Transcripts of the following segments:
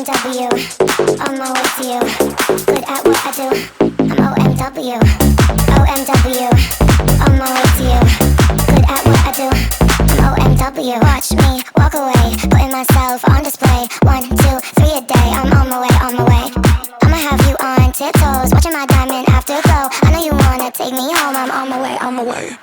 OMW, on my way to you. Good at what I do, I'm OMW. OMW, on my way to you. Good at what I do, I'm OMW. Watch me walk away, putting myself on display. 1, 2, 3 a day, I'm on my way, on my way. I'ma have you on tiptoes, watching my diamond afterglow. I know you wanna take me home, I'm on my way, on my way.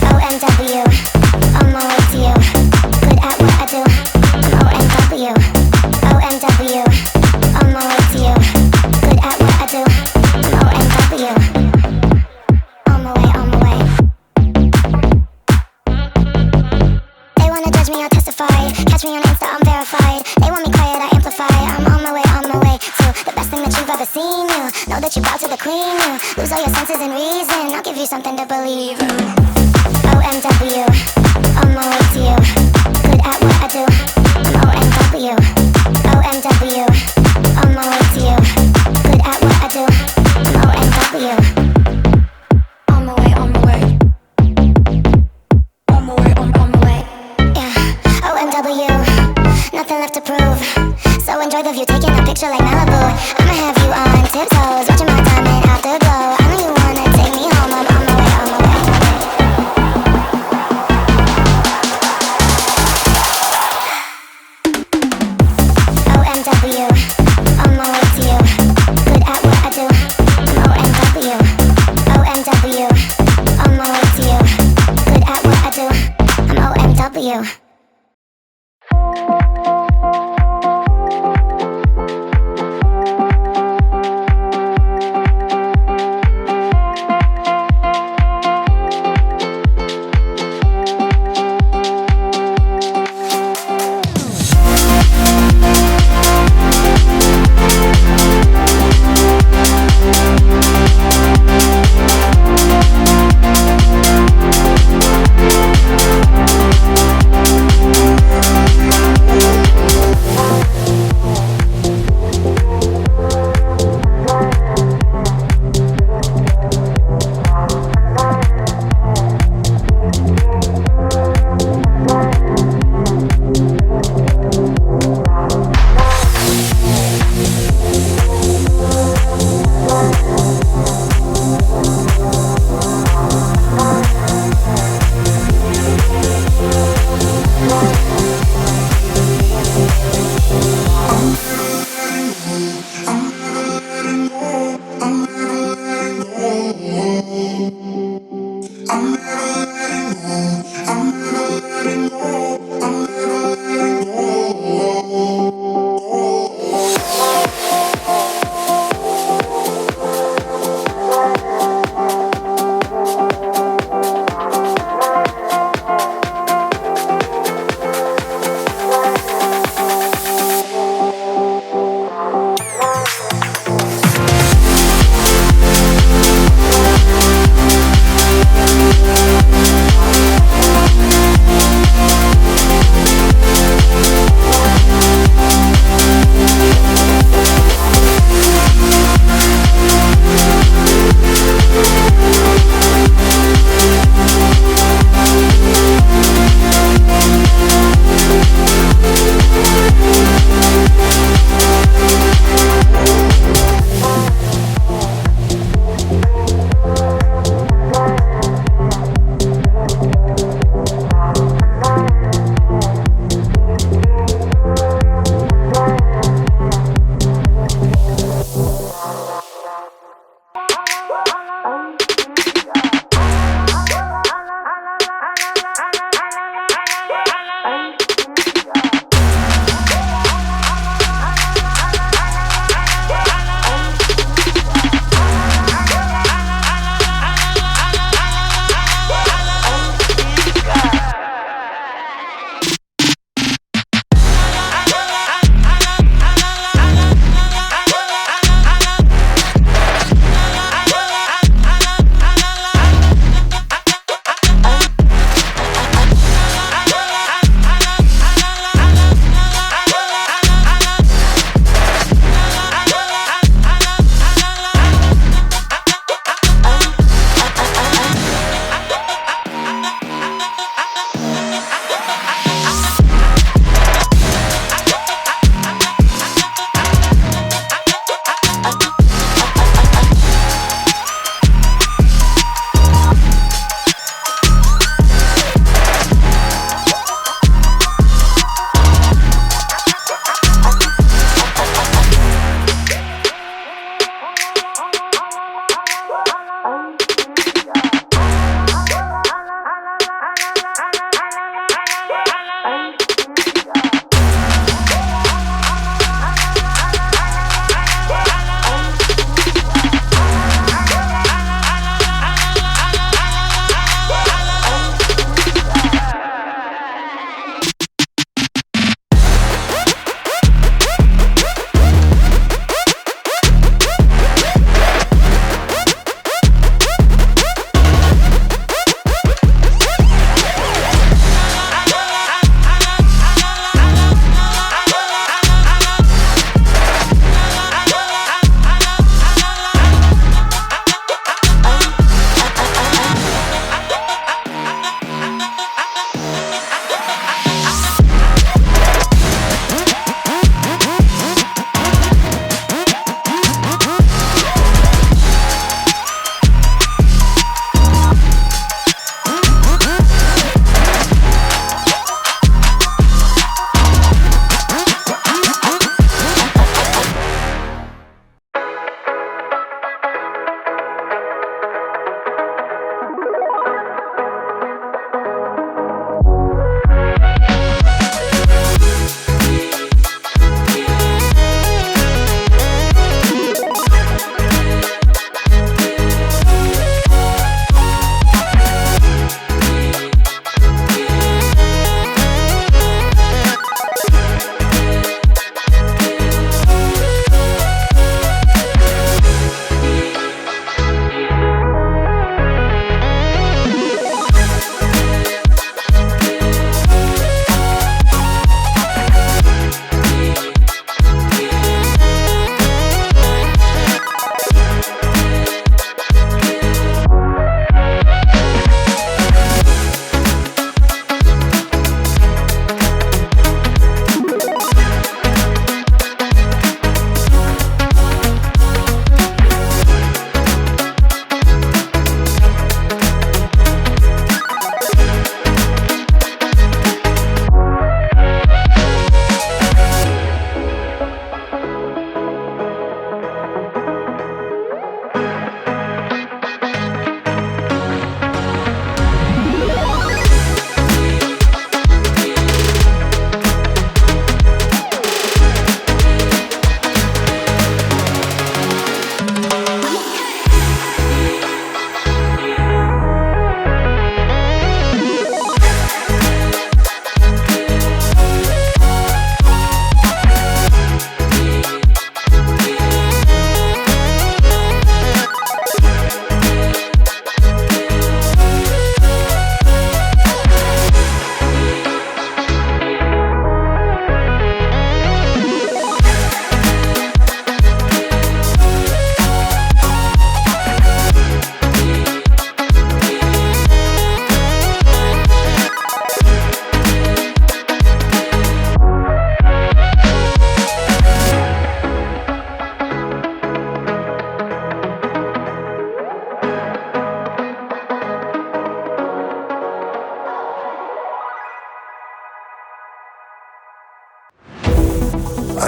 OMW, on my way to you. Good at what I do, I'm OMW. OMW, on my way to you. Good at what I do, I'm OMW. On my way, on my way. They wanna judge me, I'll testify. Catch me on Insta, I'm verified. They want me quiet, I amplify. I'm on my way to the best thing that you've ever seen. You know that you bow to the queen. You lose all your senses and reason. I'll give you something to believe in. OMW, on my way to you. Good at what I do, I'm OMW. OMW, on my way to you. Good at what I do, I'm OMW. On my way, on my way. On my way, on my way. Yeah, OMW, nothing left to prove. So enjoy the view, taking a picture like Malibu. I'ma have you on tiptoes, watching my diamond afterglow. I know you wanna take me home, I'm on my way, on my way. OMW, on my way to you. Good at what I do, I'm OMW. OMW, on my way to you. Good at what I do, I'm OMW.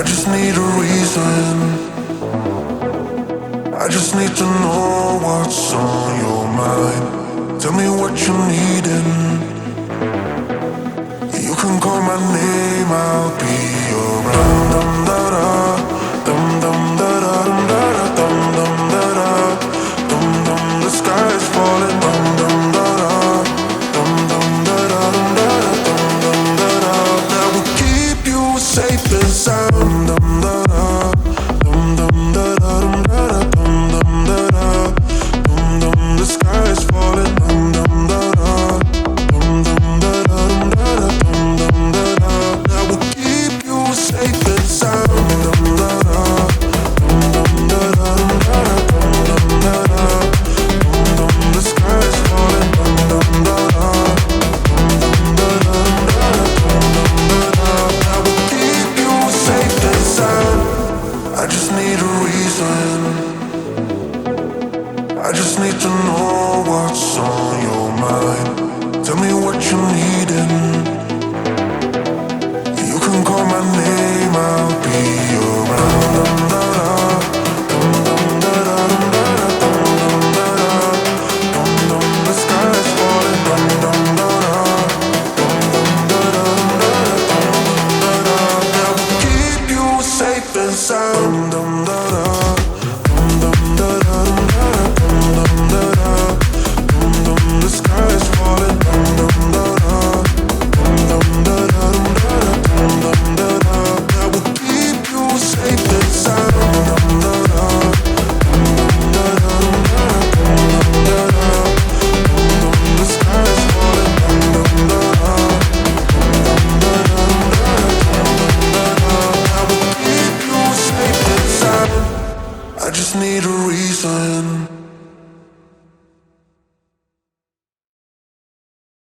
just need a reason. I just need to know what's on your mind. Tell me what you're needing. You can call my name, I'll be around. Dum da da, dum dum da da, dum da da, dum dum da da, dum dum. The sky is falling, dum dum da da, dum dum da da, dum da da, dum dum da da. That will keep you safe and sound. Dum da da, dum dum da da, dum da da, dum dum da da, dum dum. The sky is falling, dum dum da da, dum dum da da, dum da da, dum dum da da. That will keep you safe and sound. Dum da da, dum dum da da, dum da da, dum dum da da, dum dum. The sky is falling, dum dum da da, dum dum da da, dum da da, dum dum da da. That will keep you safe and sound. I just need a reason. I just need to know what's on your mind. Tell me what you're needing. You can call my name, I'll be around. Dum da da, dum dum da da, dum da da, dum dum da da, dum dum. The sky is falling, dum dum da da, dum dum da da, dum da da, dum dum da da. That will keep you safe and sound. Dum da da, dum dum da da, dum da da, dum dum da da, dum dum. The sky is falling, dum dum da da, dum dum da da, dum da da, dum dum da da. That will keep you safe and sound. Dum da da, dum dum da da, dum da da, dum dum da da, dum dum. The sky is falling, dum dum da da, dum dum da da, dum da da, dum dum da da. That will keep you safe and sound. I just need a reason.